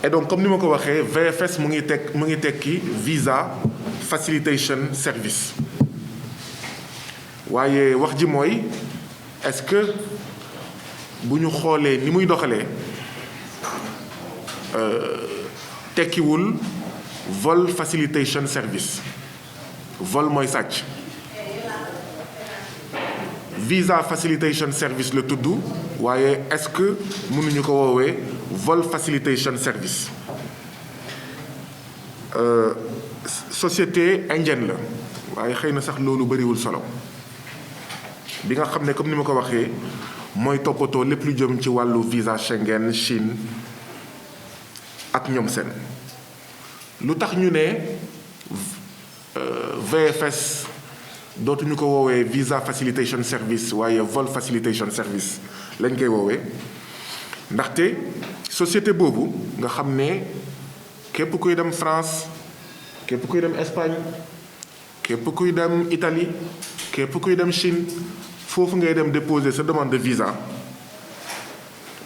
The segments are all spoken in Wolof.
et donc comme ni ma ko waxee VFS mu ngi tekki visa facilitation service waaye wax ji mooy est-ce que bu ñu xoolee ni muy doxalee tekkiwul vol facilitation service vol mooy sàcc visa facilitation service la tudd waaye est-ce que mënuñu ko woowee vol facilitation service société indienne la waaye xëy na sax loolu bariwul solo bi nga xam ne comme ni ma ko waxee mooy toppatoo lépp lu jëm ci wàllu visa Schengen Chine ak ñoom seen lu tax ñu ne VFS dootuñu ko woowee visa facilitation service waaye vol facilitation service lañ koy woowee ndaxte société boobu nga xam ne képp kuy dem France képp kuy dem Espagne képp kuy dem Italie képp kuy dem Chine foofu ngay dem déposer sa demande de visa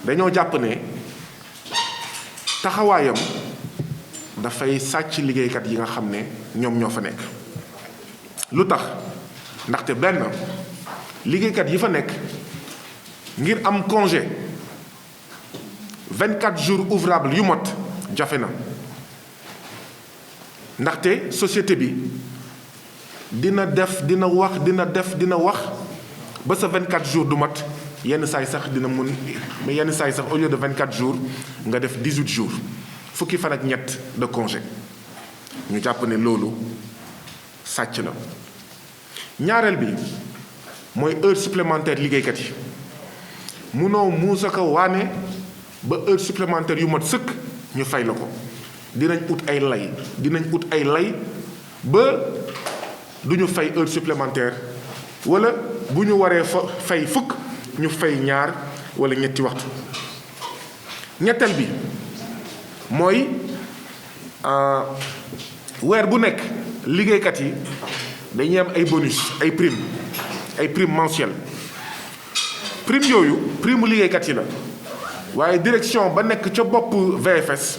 dañoo jàpp ne taxawaayam dafay sàcc liggéeykat yi nga xam ne ñoom ñoo fa nekk lu tax ndaxte benn liggéeykat yi fa nekk ngir am congé 24 jours ouvrables yu mot jafe na ndaxte société bi dina wax ba sa 24 jours du mat yenn saay sax dina mun mais yenn saay sax au lieu de 24 jours nga def 18 jours fukki fan ak ñett de congé ñu jàpp ne loolu sàcc la ñaareel bi mooy heure supplémentaire liggéeykat yi munoo muusa ko waane ba heure supplémentaire yu mat sëkk ñu fay la ko dinañ ut ay lay ba du ñu fay heure supplémentaire wala bu ñu waree fay fukk ñu fay ñaar wala ñetti waxtu ñetteel bi mooy weer bu nekk liggéeykat yi dañuy am ay bonus ay prime mensuelle prime yooyu prime liggéeykat yi la waaye direction ba nekk ca bopp VFS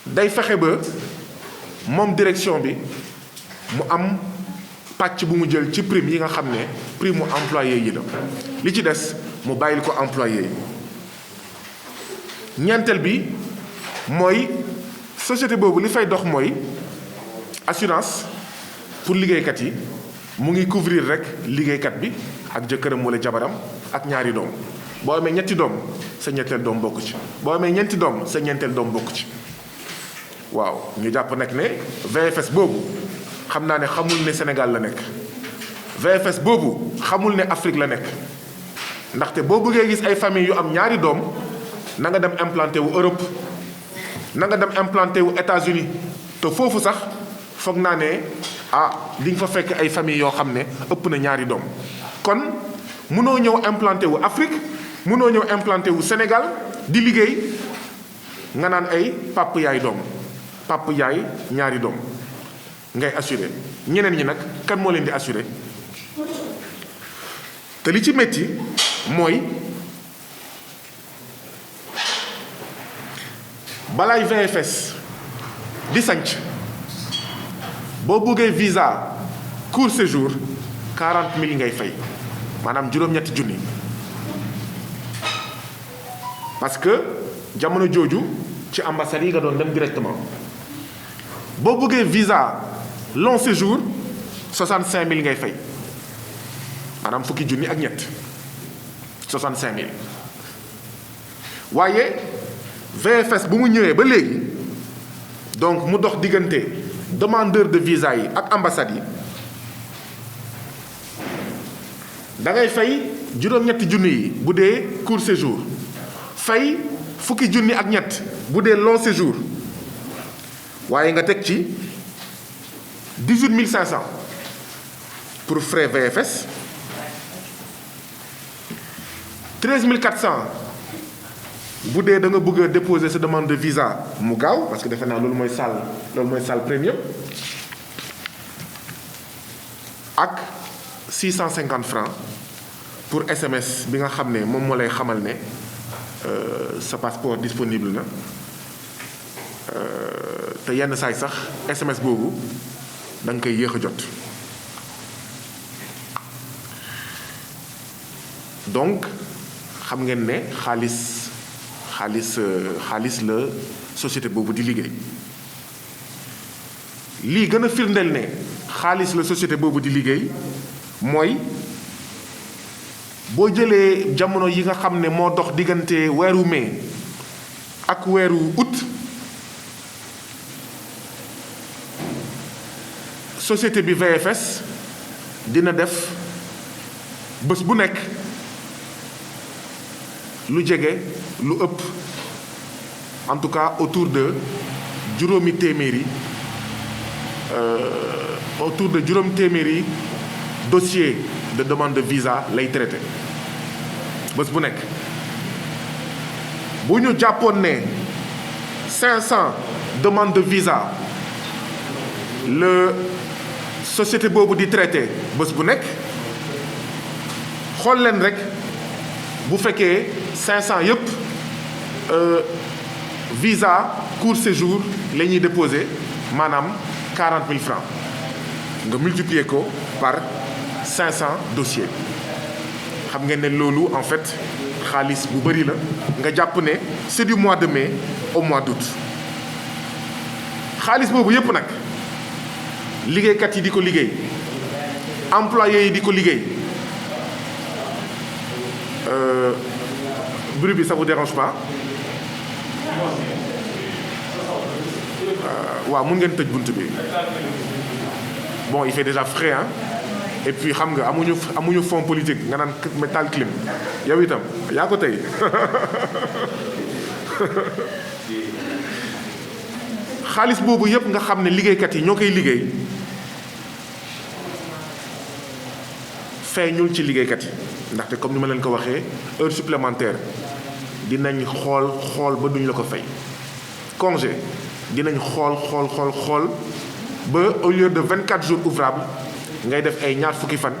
day fexe ba moom direction bi mu am pàcc bu mu jël ci prime yi nga xam ne prime mu employé yi la li ci des mu bàyyil ko employé yi ñeenteel bi mooy société boobu li fay dox mooy assurance pour liggéeykat yi mu ngi couvrir rek liggéeykat bi ak jëkkëram wala jabaram ak ñaari doom boo amee ñetti doom sa ñetteel doom bokk ci boo amee ñeenti doom sa ñeenteel doom bokk ci waaw ñu jàpp nag ne VFS boobu xam naa ne xamul ne Sénégal la nekk VFS boobu xamul ne Afrique la nekk ndaxte boo bëggee gis ay famille yu am ñaari doom na nga dem implanté wu Europe na nga dem implanté wu États-Unis te foofu sax foog naa ne di nga fa fekk ay famille yoo xam ne ëpp na ñaari doom kon mënoo ñëw implanté wu Afrique mënoo ñëw implanté wu Sénégal di liggéey nga naan ay pàpp yaay doom pàpp yaay ñaari doom ngay assuré ñeneen ñi nag kan moo leen di assuré te li ci métti mooy balaay VFS di sanc boo bëggee visa court séjour 40 000 ngay fay maanaam juróom-ñetti junni parce que jamono jooju ci ambassade yi nga doon dem directement boo bëggee visa long séjour 65 000 ngay fay maanaam fukki junni ak ñett 65 000 waaye VFS bu mu ñëwee ba léegi donc mu dox diggante demandeur de visa yi ak ambassade yi da ngay fay juróom-ñetti junni yi bu dee court séjour fay fukki junni ak ñett bu dee long séjour waaye nga teg ci 18 500 pour frais VFS 13 400 bu dee da nga bëgg a déposer sa demande de visa mu gaaw parce que defe naa loolu mooy salle premium ak 650 francs pour SMS bi nga xam ne moom moo lay xamal ne sa passeport disponible na te yenn saay sax SMS boobu da nga koy yéex a jot. donc xam ngeen ne xaalis la société boobu di liggéey. lii gën a firndeel ne xaalis la société boobu di liggéey mooy boo jëlee jamono yi nga xam ne moo dox diggante weeru mai ak weeru août, société bi VFS dina def bés bu nekk lu jege lu ëpp en tout cas autour de juróomi téeméeri dossier de demande de visa lay traité bés bu nekk. bu ñu jàppoon ne 500 demandes de visa le société boobu di traité bés bu nekk, xool leen rek bu fekkee 500 yëpp visa court séjour la ñuy déposé maanaam 40 000 francs nga multiplier ko par 500 dossiers. xam ngeen ne loolu en fait xaalis bu bëri la nga jàpp ne c'est du mois de mai au mois d'août. xaalis boobu yëpp nag liggéeykat yi di ko liggéey, employés yi di ko liggéey. bruit bi ça vous dérange pas? waaw mun ngeen tëj bunt bi. bon il fait déjà frais hein. et puis xam nga amuñu fond politique nga naan métal clim yow itam yaa ko tey. xaalis boobu yëpp nga xam ne liggéeykat yi ñoo koy liggéey feeñul ci liggéeykat yi ndaxte comme ni ma leen ko waxee heure supplémentaire dinañ xool ba duñ la ko fay. congé dinañ xool ba au lieu de 24 jours ouvrables ngay def ay ñaar fukki fan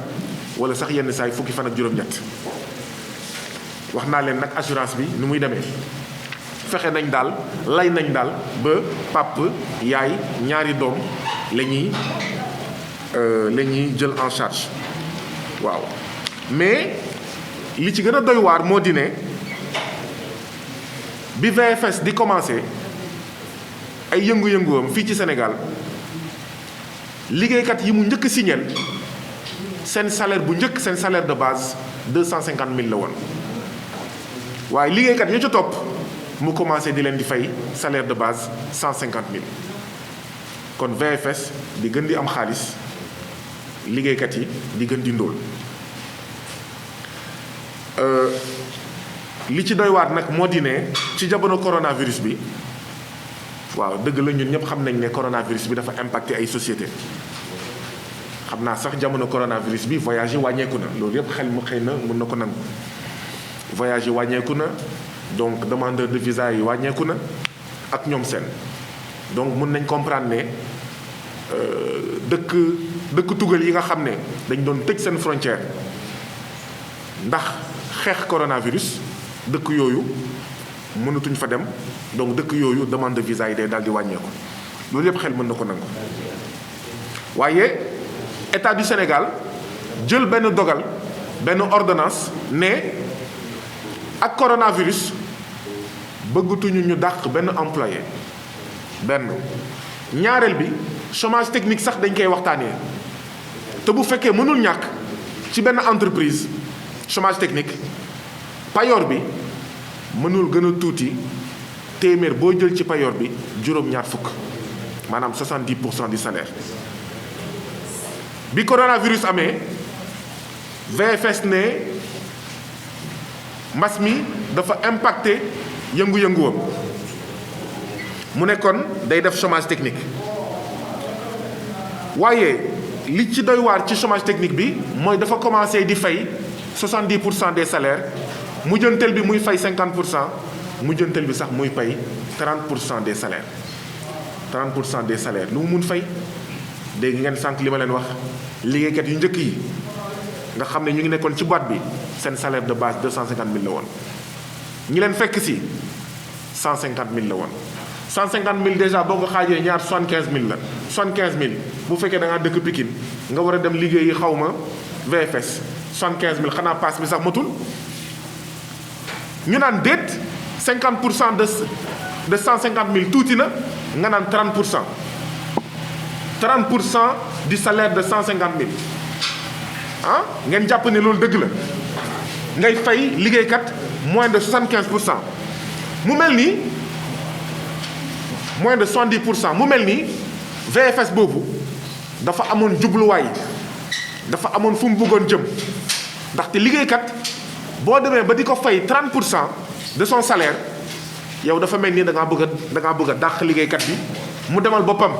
wala sax yenn saay fukki fan ak juróom-ñett. wax naa leen nag assurance bi ni muy demee fexe nañ daal lay nañ daal ba pap yaay ñaari doom la ñuy jël en charge. waaw mais li ci gën a doy waar moo di ne bi VFS di commencé ay yëngu-yënguwam fii ci Sénégal liggéeykat yi mu njëkk a signé seen salaire bu njëkk seen salaire de base 250 000 la woon waaye liggéeykat ñu ca topp mu commencé di leen di fay salaire de base 150 000 kon VFS di gën di am xaalis liggéeykat yi di gën di ndóol. li ci doy waat nag moo di ne ci jamono coronavirus bi waaw dëgg la ñun ñëpp xam nañ ne coronavirus bi dafa impacté ay société. xam naa sax jamono coronavirus bi voyage yi wàññeeku na loolu yëpp xel mu xëy na mën na ko nangu. voyage yi wàññeeku na donc demandeur de visa yi wàññeeku na ak ñoom seen donc mën nañ comprendre ne dëkk tugal yi nga xam ne dañ doon tëj seen frontière ndax xeex coronavirus dëkk yooyu mënatuñ fa dem donc dëkk yooyu demande de visa yi day daal di wàññeeku loolu yëpp xel mën na ko nangu. waaye état du Sénégal jël benn dogal benn ordonnance ne ak coronavirus bëggatuñu ñu dàq benn employé benn. ñaareel bi chômage technique sax dañ koy waxtaanee te bu fekkee mënul ñàkk ci benn entreprise chômage technique payoor bi mënul gën a tuuti téeméer boo jël ci payoor bi juróom-ñaar fukk maanaam 70% du salaire. bi coronavirus amee VFS ne mbas mi dafa impacté yëngu-yënguwam mu nekkoon day def chômage technique waaye li ci doy waar ci chômage technique bi mooy dafa commencé di fay 70% des salaires mujjantel bi muy fay 50% mujjantel bi sax muy fay 30% des salaires 30% des salaires lu mu mun fay dégg ngeen sànq li ma leen wax liggéeykat yu njëkk yi nga xam ne ñu ngi nekkoon ci boîte bi seen salaire de base 250 000 la woon ñi leen fekk si 150 000 la woon 150 000 déjà boo ko xaajee ñaar 75 000 la 75 000 bu fekkee da ngaa dëkk Pikine nga war a dem liggéeyi xaw ma VFS 75 000 xanaa paas bi sax matul ñu naan déet 50% de 150 000 tuuti na nga naan 30% 30% du salaire de 150 000 ah ngeen jàpp ne loolu dëgg la ngay fay liggéeykat moins de 75%. mu mel nii moins de 70%. mu mel nii VFS boobu dafa amoon jubluwaay dafa amoon fu mu bëggoon jëm ndaxte liggéeykat boo demee ba di ko fay 30% de son salaire yow dafa mel nii da ngaa bëgg a dàq liggéeykat bi mu demal boppam.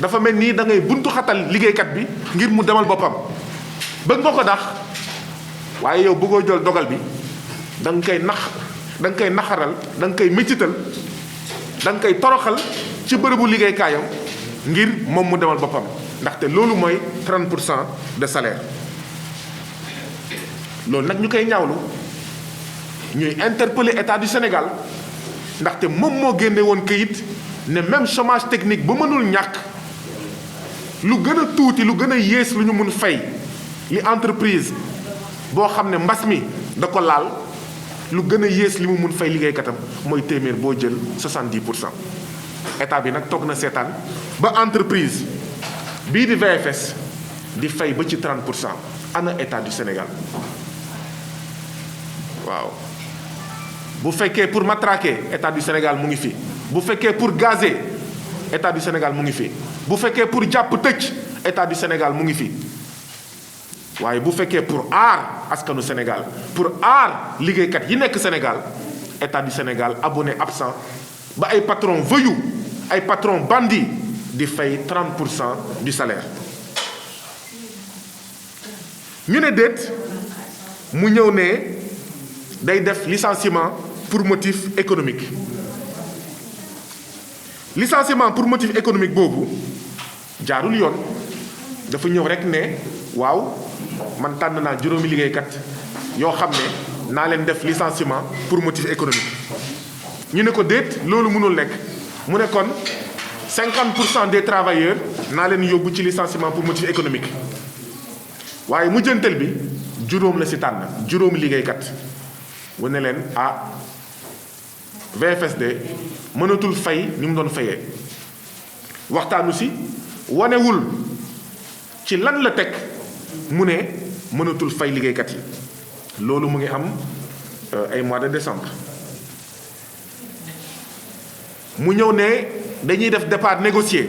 dafa mel nii da ngay buntu xatal liggéeykat bi ngir mu demal boppam bëgg nga ko dàq waaye yow bëggoo jël dogal bi da nga koy naxaral da nga koy méccital da nga koy toroxal ci bërëbu liggéeykaayam ngir moom mu demal boppam ndaxte loolu mooy 30% de salaire. loolu nag ñu koy ñaawlu ñuy interpeller état du Sénégal ndaxte moom moo génne woon këyit ne même chômage technique ba mënul ñàkk lu gën a tuuti lu gën a yées lu ñu mun fay li entreprise boo xam ne mbas mi da ko laal lu gën a yées li mu mun fay liggéeykatam mooy téeméer boo jël 70%. état bi nag toog na seetaan ba entreprise bii di VFS di fay ba ci 30%. ana état du Sénégal waaw bu fekkee pour matraquer état du Sénégal mu ngi fi bu fekkee pour gazer état du Sénégal mu ngi fi bu fekkee pour jàpp tëj état du Sénégal mu ngi fi waaye bu fekkee pour aar askanu Sénégal pour aar liggéeykat yi nekk Sénégal état du Sénégal abonné absent ba ay patron voyou ay patron bandit di fay 30% du salaire. ñu ne déet mu ñëw ne day def licenciement pour motif économique. licenciement pour motif économique boobu jaarul yoon dafa ñëw rek ne waaw man tànn naa juróomi liggéeykat yoo xam ne naa leen def licenciement pour motif économique. ñu ne ko déet loolu mënul nekk mu ne kon 50% des travailleurs naa leen yóbbu ci licenciement pour motif économique waaye mujjantal bi juróom la si tànn juróomi liggéeykat mu ne leen VFSD mënatul fay ni mu doon fayee waxtaanu si wanewul ci lan la teg mu ne mënatul fay liggéeykat yi loolu mu ngi am ay mois de décembre. mu ñëw ne dañuy def départ négocié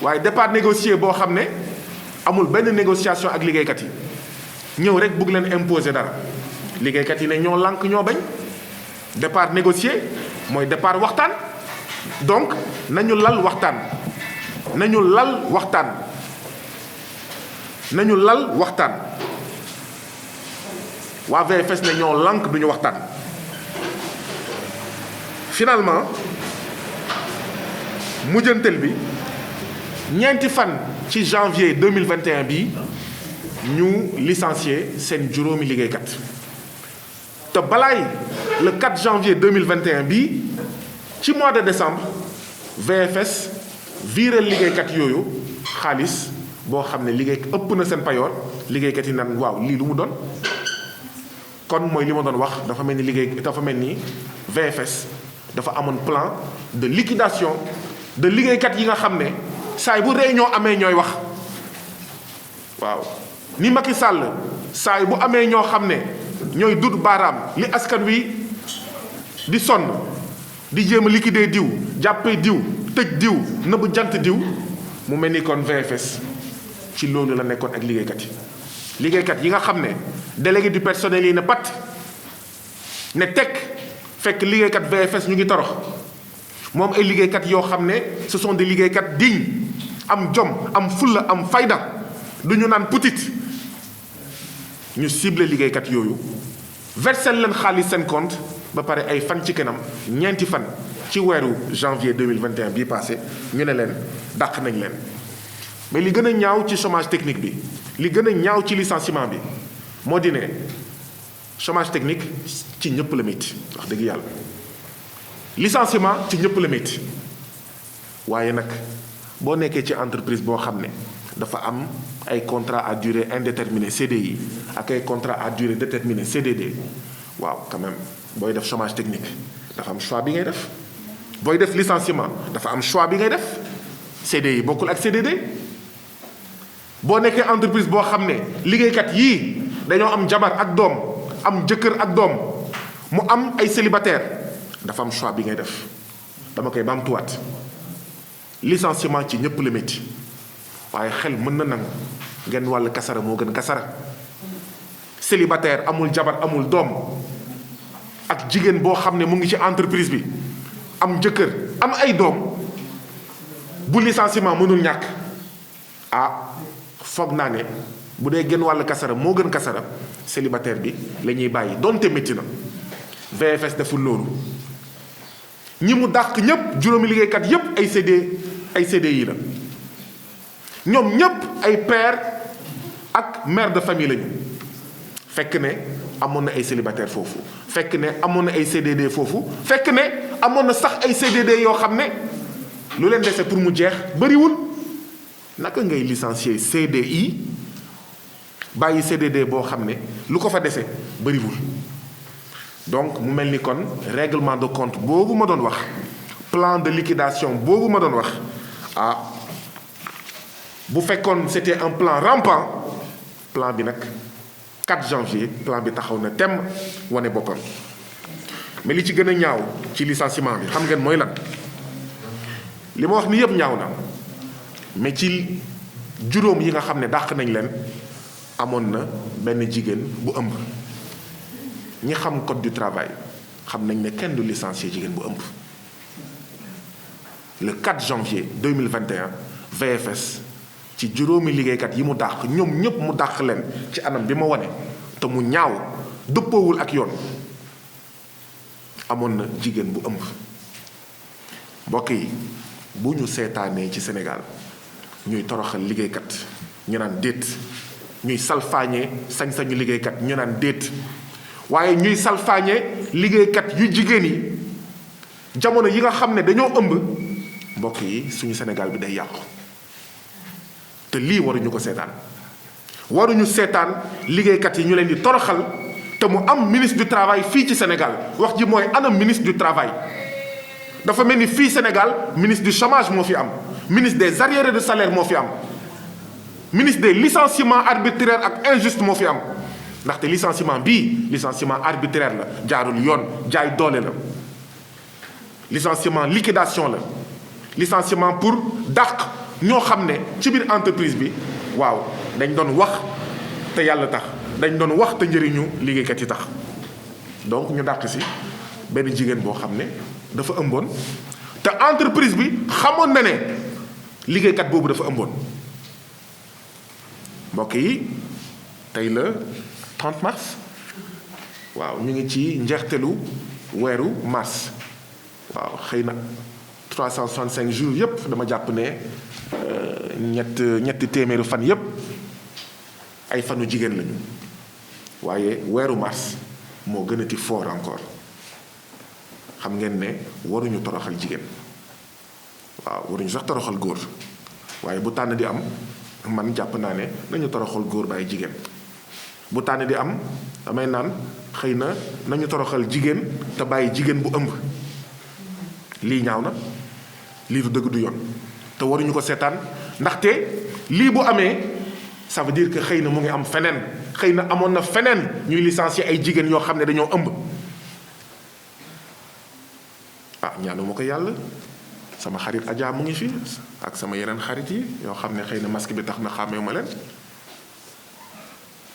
waaye départ négocié boo xam ne amul benn négociation ak liggéeykat yi ñëw rek bëgg leen imposer dara liggéeykat yi ne ñoo lànk ñoo bañ. départ négocié mooy départ waxtaan donc nañu lal waxtaan nañu lal waxtaan waa VFS ne ñoo lànk duñu waxtaan. finalement mujjantel bi ñeenti fan ci janvier 2021 bi ñu licencié seen juróomi liggéeykat. te balaay le 4 janvier 2021 bii ci mois de décembre VFS viré liggéeykat yooyu xaalis boo xam ne liggéey ëpp na seen payoor liggéeykat yi naan waaw lii lu mu doon. kon mooy li ma doon wax dafa mel ni VFS dafa amoon plan de liquidation de liggéeykat yi nga xam ne saay bu réunion amee ñooy wax waaw ni Macky Sall saay bu amee ñoo xam ne ñooy dut baaraam li askan wi di sonn di jéem a liquider diw jàppee diw tëj diw nëbb jant diw mu mel ni kon VFS ci loolu la nekkoon ak liggéeykat yi nga xam ne délégué du personnel yi ne pat ne tekk fekk liggéeykat VFS ñu ngi torox moom ay liggéeykat yoo xam ne ce sont des liggéeykat dignes am jom am fulla am fayda du ñu naan putit ñu ciblé liggéeykat yooyu versé leen xaalis seen compte ba pare ay fan ci kanam ñeenti fan ci weeru janvier 2021 bii passé ñu ne leen dàq nañ leen. mais li gën a ñaaw ci chômage technique bi li gën a ñaaw ci licenciement bi moo di ne chômage technique ci ñëpp la métti wax dëgg yàlla licenciement ci ñëpp la métti waaye nag boo nekkee ci entreprise boo xam ne dafa am ay contrat à durée indéterminée CDI ak ay contrat à durée déterminée CDD waaw quand même booy def chômage technique dafa am choix bi ngay def booy def licenciement dafa am choix bi ngay def CDI bokkul ak CDD boo nekkee entreprise boo xam ne liggéeykat yii dañoo am jabar ak doom am jëkkër ak doom mu am ay célibataire dafa am choix bi ngay def dama koy baamtuwaat licenciement ci ñëpp la métti waaye xel mën na nangu genn wàll kasara moo gën kasara célibataire amul jabar amul doom ak jigéen boo xam ne mu ngi ci entreprise bi am jëkkër am ay doom bu licenciement mënul ñàkk foog naa ne bu dee genn wàll kasara moo gën kasara célibataire bi la ñuy bàyyi donte métti na VFS deful loolu ñi mu dàq ñépp juróomi liggéeykat yépp ay CDI la ñoom ñépp ay père ak mère de famille lañu fekk ne amoon na ay célibataire foofu fekk ne amoon na ay CDD foofu fekk ne amoon na sax ay CDD yoo xam ne lu leen dese pour mu jeex bariwul naka ngay licencier CDI bàyyi CDD boo xam ne lu ko fa dese bariwul donc mu mel ni kon règlement de compte boobu ma doon wax plan de liquidation boobu ma doon wax bu fekkoon c'était un plan rampant plan bi nag 4 janvier plan bi taxaw na tem wane boppam mais li ci gën a ñaaw ci licenciement bi xam ngeen mooy lan li ma wax ni yëpp ñaaw na mais ci juróom yi nga xam ne dàq nañ leen amoon na benn jigéen bu ëmb ñi xam code du travail xam nañ ne kenn du licencier jigéen bu ëmb le 4 janvier 2021 VFS ci juróomi liggéeykat yi mu dàq ñoom ñëpp mu dàq leen ci anam bi ma wane te mu ñaaw dëppoowul ak yoon amoon na jigéen bu ëmb mbokk yi bu ñu seetaanee ci Sénégal ñuy toroxal liggéeykat ñu naan déet ñuy salfaañee sañ-sañu liggéeykat ñu naan déet waaye ñuy salfaañee liggéeykat yu jigéen yi jamono yi nga xam ne dañoo ëmb mbokk yi suñu Sénégal bi day yàqu te lii waruñu ko seetaan waruñu seetaan liggéeykat yi ñu leen di toroxal te mu am ministre du travail fii ci Sénégal wax ji mooy anam ministre du travail dafa mel ni fii Sénégal ministre du chômage moo fi am ministre des arriérés de salaire moo fi am ministre des licenciements arbitraires ak injuste moo fi am ndaxte licenciement bii licenciement arbitraire la jaarul yoon jaay doole la licenciement liquidation la licenciement pour dàq ñoo xam ne ci biir entreprise bi waaw dañ doon wax te yàlla tax dañ doon wax te njëriñu liggéeykat yi tax donc ñu dàq si benn jigéen boo xam ne dafa ëmboon te entreprise bi xamoon na ne liggéeykat boobu dafa ëmboon mbokk yi tey la 30 mars waaw ñu ngi ci njeextelu weeru mars waaw xëy na 365 jours yépp dama jàpp ne ñetti téeméeri fan yépp ay fanu jigéen lañu waaye weeru mars moo gën a ti fort encore xam ngeen ne waruñu toroxal jigéen waaw waruñu sax toroxal góor waaye bu tànn di am man jàpp naa ne nañu toroxal góor bàyyi jigéen bu tànn di am damay naan xëy na nañu toroxal jigéen te bàyyi jigéen bu ëmb lii ñaaw na lii du dëgg du yoon te waruñu ko seetaan ndaxte lii bu amee ça veut dire que xëy na mu ngi am feneen xëy na amoon na feneen ñuy licencier ay jigéen yoo xam ne dañoo ëmb ñaanuma ko yàlla sama xarit Adja mu ngi fi ak sama yeneen xarit yi yoo xam ne xëy na masque bi tax na xàmmee ma leen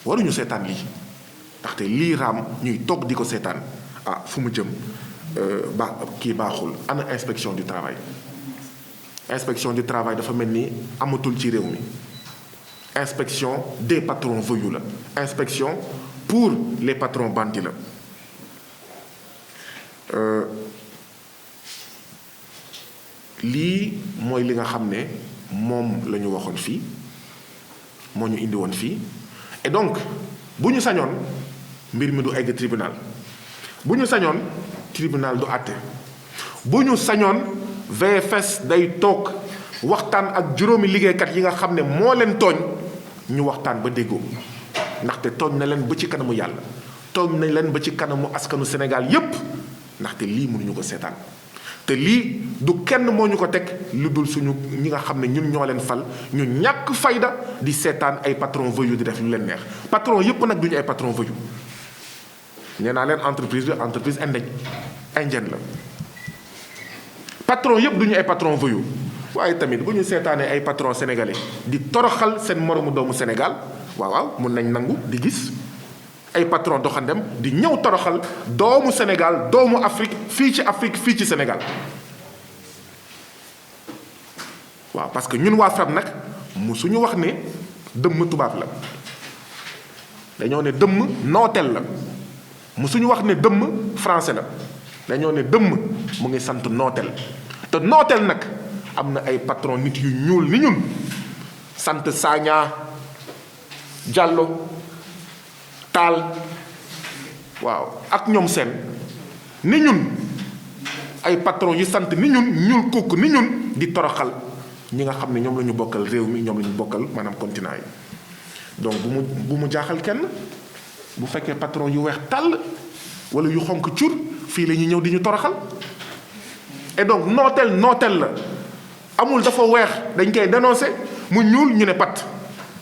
waruñu seetaan lii ndaxte lii raam ñuy toog di ko seetaan fu mu jëm baaxul ana inspection du travail inspection du travail dafa mel ni amatul ci réew mi inspection des patrons voyous la inspection pour les patrons bandits la lii mooy li nga xam ne moom la ñu waxoon fii moo ñu indi woon fii et donc bu ñu sañoon mbir mi du egg tribunal bu ñu sañoon tribunal du àtte bu ñu sañoon VFS day toog waxtaan ak juróomi liggéeykat yi nga xam ne moo leen tooñ ñu waxtaan ba déggoo ndaxte tooñ na leen ba ci kanamu yàlla tooñ na leen ba ci kanamu askanu Sénégal yépp ndaxte lii mënuñu ko seetaan te lii du kenn moo ñu ko teg lu dul suñu ñi nga xam ne ñun ñoo leen fal ñu ñàkk fayda di seetaan ay patron voyou di def lu leen neex patron yépp nag duñu ay patron voyou nee naa leen entreprise bi entreprise indienne la patron yépp duñu ay patron voyou waaye tamit bu ñu seetaanee ay patron sénégalais di toroxal seen moromu doomu Sénégal waaw mun nañ nangu di gis ay patron doxandem di ñëw toroxal doomu Sénégal doomu Afrique fii ci Sénégal waaw parce que ñun waa FRAPP nag musuñu wax ne dëmm tubaab la dañoo ne dëmm nooteel la musuñu wax ne dëmm français la dañoo ne dëmm mu ngi sant nooteel te nooteel nag am na ay patron nit yu ñuul ni ñun sant Sagna Diallo Tall waaw ak ñoom seen ni ñun ay patron yu sant ni ñun ñuul kukk ni ñun di toroxal ñi nga xam ne ñoom la ñu bokkal réew mi ñoom la ñu bokkal maanaam continent yi donc bu mu jaaxal kenn bu fekkee patron yu weex tàll wala yu xonk cur fii la ñuy ñëw di ñu toroxal et donc nooteel la amul dafa weex dañ koy dénoncé mu ñuul ñu ne pat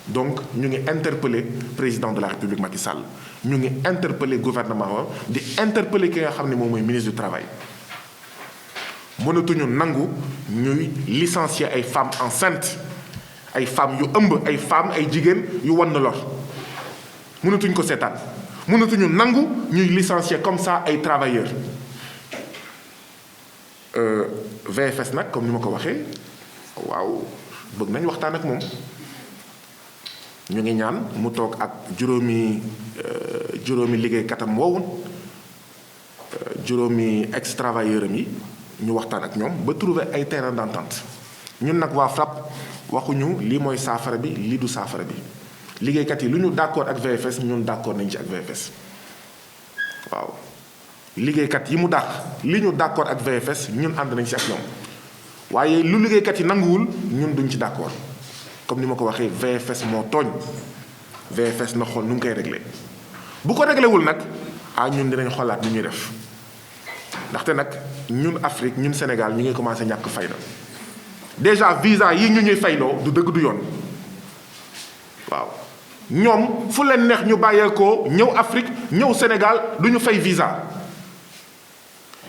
donc ñu ngi interpellé président de la République Macky Sall ñu ngi interpellé gouvernement wa di interpellé ki nga xam ne moom mooy ministre du travail mënatuñu nangu ñuy licencier ay femmes enceintes ay femmes yu ëmb ay femmes ay jigéen yu wan na lor mënatuñ ko seetaan mënatuñu nangu ñuy licencier comme ça ay travailleurs VFS nag comme ni ma ko waxee waaw bëgg nañ waxtaan ak moom ñu ngi ñaan mu toog ak juróomi liggéeykatam woowu juróomi ex-travailleur am yi ñu waxtaan ak ñoom ba trouver ay terrain d'entente ñun nag waa FRAPP waxuñu lii mooy saafara bi lii du saafara bi liggéeykat yi lu ñu d'accord ak VFS ñun d'accord nañ ci ak VFS waaw liggéeykat yi mu dàq li ñu d'accord ak VFS ñun ànd nañ ci ak ñoom waaye lu liggéeykat yi nanguwul ñun duñ ci d'accord comme ni ma ko waxee VFS moo tooñ VFS na xool nu mu koy réglé bu ko réglé wul nag ñun dinañ xoolaat ni ñuy def ndaxte nag ñun Afrique ñun Sénégal ñu ngi commencé ñàkk fayda déjà visa yi ñu ñuy fayloo du dëgg du yoon waaw ñoom fu leen neex ñu bàyyeekoo ñëw Afrique ñëw Sénégal du ñu fay visa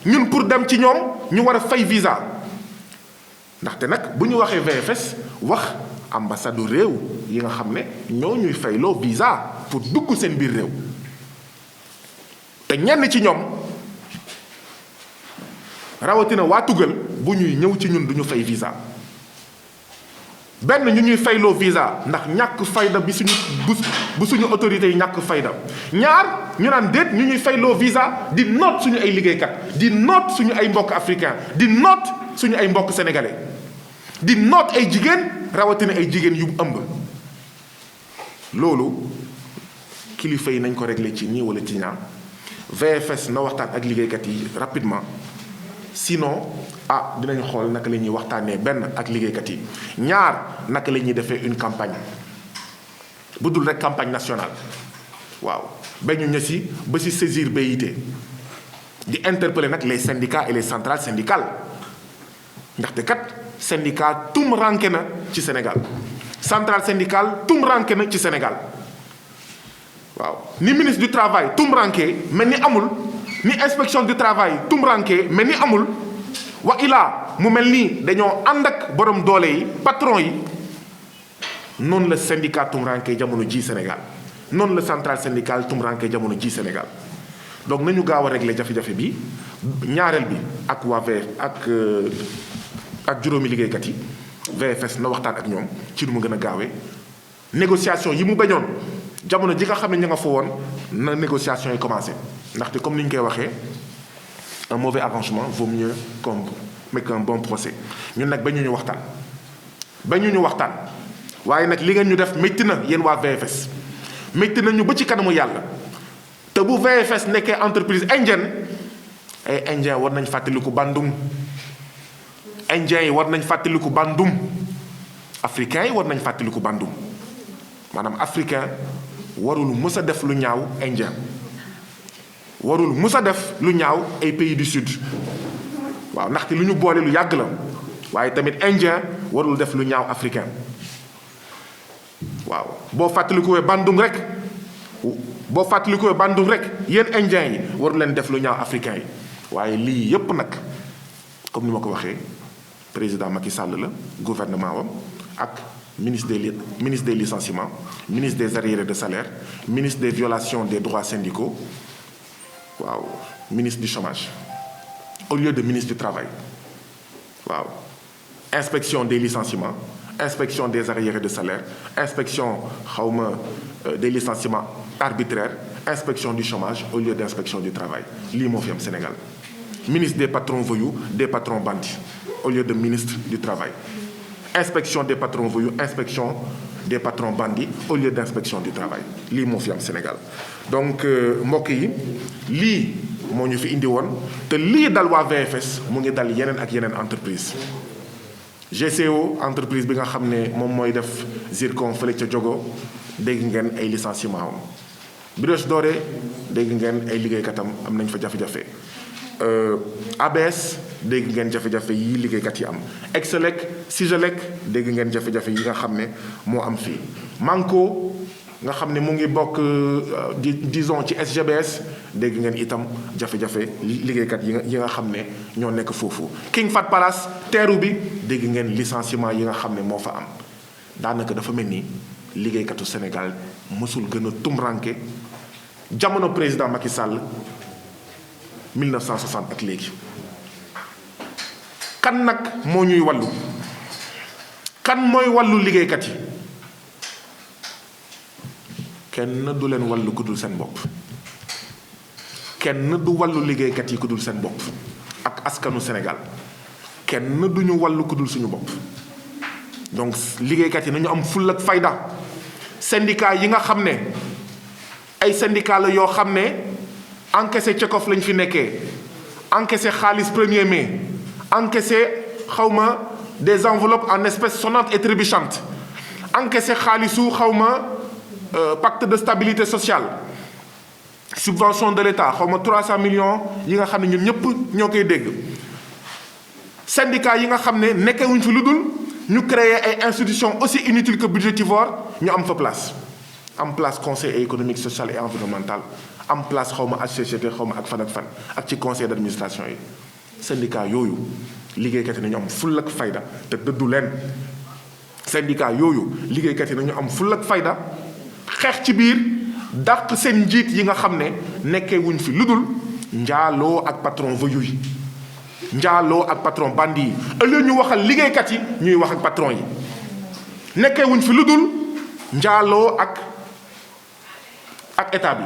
ñun pour dem ci ñoom ñu war a fay visa ndaxte nag bu ñu waxee VFS wax ambassade réew yi nga xam ne ñoo ñuy fayloo visa pour dugg seen biir réew te ñenn ci ñoom rawatina waa tugal bu ñuy ñëw ci ñun du ñu fay visa benn ñu ñuy fayloo visa ndax ñàkk fayda bi bu suñu autorités yi ñàkk fayda ñaar ñu naan déet ñu ñuy fayloo visa di noot suñu ay liggéeykat di noot suñu ay mbokk africain di noot suñu ay mbokk sénégalais di noot ay jigéen rawatina ay jigéen yu ëmb loolu kilifa yi nañ ko réglé ci nii wala ci ñaar VFS na waxtaan ak liggéeykat yi rapidement sinon dinañu xool naka la ñuy waxtaanee benn ak liggéeykat yi ñaar naka la ñuy defee une campagne bu dul rek campagne nationale waaw ba ñu ñësi ba si saisir BIT di interpeller nag les syndicats et les centrales syndicales ndaxte kat syndicat tum ranke na ci Sénégal centrale syndicale tum ranke na ci Sénégal waaw ni ministre du travail tum ranke mel ni amul ni inspection du travail tum ranke mel ni amul wa ilaa mu mel nii dañoo ànd ak borom doole yi patron yi noonu la syndicat tum ranke jamono ji Sénégal noonu la centrale syndicale tum ranke jamono ji Sénégal donc nañu gaaw a régler jafe-jafe bi ñaareel bi ak waa ak juróomi liggéeykat yi VFS na waxtaan ak ñoom ci nu mu gën a gaawee négociation yi mu bañoon jamono ji nga xam ne ña nga fa woon na négociation yi commencé ndaxte comme ni ñu koy waxee un mauvais arrangement vaut mieux qu'un bon procès ñun nag ba ñu waxtaan waaye nag li ngeen ñu def métti na yéen waa VFS métti na ñu ba ci kanamu yàlla te bu VFS nekkee entreprise indienne ay indien war nañ fàttaliku Bandung indien yi war nañ fàttaliku Bandung africain yi war nañ fàttaliku Bandung maanaam africain warul mës a def lu ñaaw indien warul mës a def lu ñaaw ay pays du sud waaw ndaxte lu ñu boole lu yàgg la waaye tamit indien warul def lu ñaaw africain waaw boo fàttalikuwee Bandung rek yéen indien yi waru leen def lu ñaaw africain yi waaye lii yépp nag comme ni ma ko waxee président Macky Sall la gouvernement wam ak ministre des licenciements ministre des arriérés de salaire ministre des violations des droits syndicaux waaw ministre du chômage au lieu de ministre du travail waaw inspection des licenciements inspection des arriérés de salaire inspection des licenciements arbitraires inspection du chômage au lieu d'inspection du travail lii moo fi am Sénégal ministre des patrons voyous des patrons bandits au lieu de ministre du travail inspection des patrons voyous inspection des patrons bandits au lieu d'inspection du travail lii moo fi am Sénégal donc mbokk yi lii moo ñu fi indi woon te lii dal waa VFS mu ngi dal yeneen ak yeneen entreprise GCO entreprise bi nga xam ne moom mooy def zircon fële ca Diogo dégg ngeen ay licenciement am Brioche Dorée dégg ngeen ay liggéeykatam am nañ fa jafe-jafe ABS dégg ngeen jafe-jafe yi liggéeykat yi am Excelec Sigelec dégg ngeen jafe-jafe yi nga xam ne moo am fii Manco nga xam ne mu ngi bokk disons ci SGBS dégg ngeen itam jafe-jafe liggéeykat yi nga xam ne ñoo nekk foofu King Fahd Palace teeru bi dégg ngeen licenciement yi nga xam ne moo fa am daanaka dafa mel ni liggéeykatu Sénégal mësul gën a tumranke jamono président Macky Sall 1960 ak léegi kan nag moo ñuy wàllu kan mooy wàllu liggéeykat yi kenn du leen wàllu ku dul seen bopp kenn du wàllu liggéeykat yi ku dul seen bopp ak askanu Sénégal kenn du ñu wàllu ku dul suñu bopp donc liggéeykat yi nañu am full ak fayda syndicat yi nga xam ne ay syndicat la yoo xam ne encaissé cekof lañ fi nekkee encaissé xaalis 1er mai encaissé des enveloppes en espèces sonnantes et trébuchantes encaissé xaalisu pacte de stabilité sociale subvention de l'État 300 millions yi nga xam ne ñun ñëpp ñoo koy dégg syndicat yi nga xam ne nekkewuñ fi lu dul ñu créer ay institutions aussi inutiles que budgétivores ñu am fa place am place conseil économique social et environnemental am place HCCT ak fan ak ci conseil d'administration yi syndicat yooyu liggéeykat yi nañu am full ak fayda te dëddu leen syndicat yooyu liggéeykat yi nañu am full ak fayda xeex ci biir dàq seen njiit yi nga xam ne nekkee wuñ fi lu dul njaaloo ak patron voyou yi njaaloo ak patron bandi yi ëllëg ñu waxal liggéeykat yi ñuy wax ak patron yi nekkee wuñ fi lu dul njaaloo ak état bi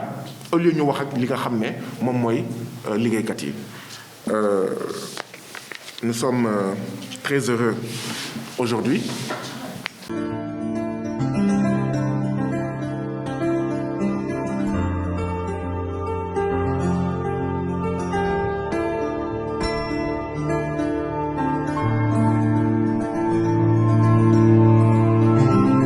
au lieu ñu wax ak li nga xam ne moom mooy liggéeykat yi nous sommes très heureux aujourd'hui